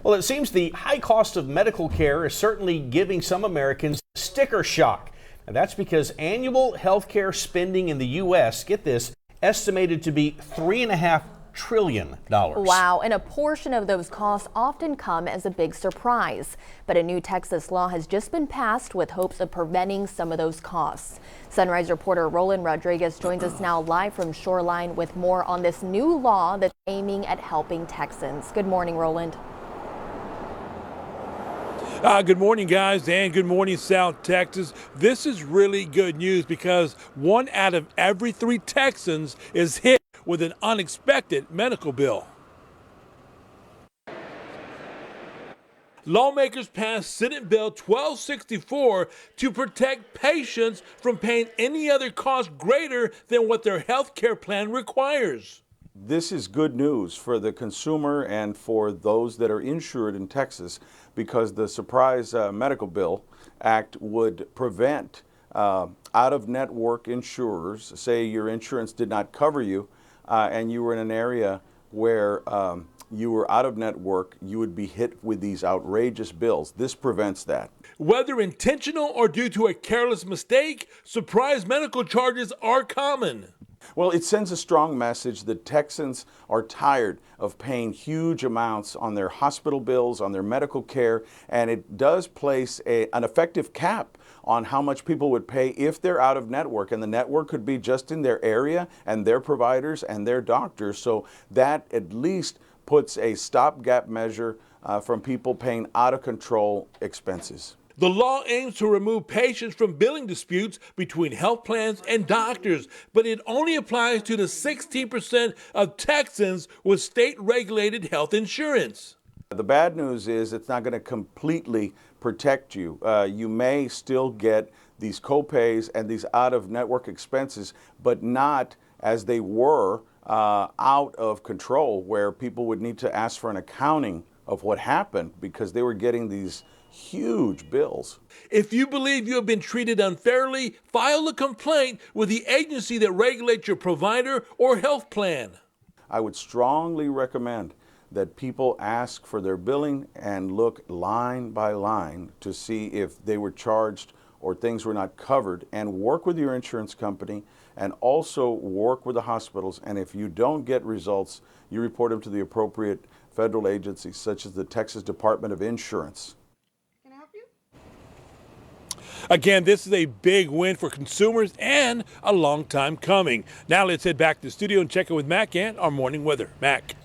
Well, it seems the high cost of medical care is certainly giving some Americans sticker shock. And that's because annual health care spending in the U.S., get this, estimated to be $3.5 trillion. Wow, and a portion of those costs often come as a big surprise. But a new Texas law has just been passed with hopes of preventing some of those costs. Sunrise reporter Roland Rodriguez joins us now live from Shoreline with more on this new law that's aiming at helping Texans. Good morning, Roland. Good morning, guys, and good morning, South Texas. This is really good news because 1 out of every 3 Texans is hit with an unexpected medical bill. Lawmakers passed Senate Bill 1264 to protect patients from paying any other cost greater than what their health care plan requires. This is good news for the consumer and for those that are insured in Texas, because the Surprise Medical Bill Act would prevent out-of-network insurers, say your insurance did not cover you and you were in an area where you were out of network, you would be hit with these outrageous bills. This prevents that. Whether intentional or due to a careless mistake, surprise medical charges are common. Well, it sends a strong message that Texans are tired of paying huge amounts on their hospital bills, on their medical care, and it does place an effective cap on how much people would pay if they're out of network, and the network could be just in their area and their providers and their doctors, so that at least puts a stopgap measure from people paying out of control expenses. The law aims to remove patients from billing disputes between health plans and doctors, but it only applies to the 16% of Texans with state-regulated health insurance. The bad news is it's not going to completely protect you. You may still get these copays and these out-of-network expenses, but not as they were out of control, where people would need to ask for an accounting of what happened because they were getting these huge bills. If you believe you have been treated unfairly, file a complaint with the agency that regulates your provider or health plan. I would strongly recommend that people ask for their billing and look line by line to see if they were charged or things were not covered, and work with your insurance company and also work with the hospitals. And if you don't get results, you report them to the appropriate federal agencies, such as the Texas Department of Insurance. Again, this is a big win for consumers and a long time coming. Now let's head back to the studio and check in with Mac and our morning weather. Mac.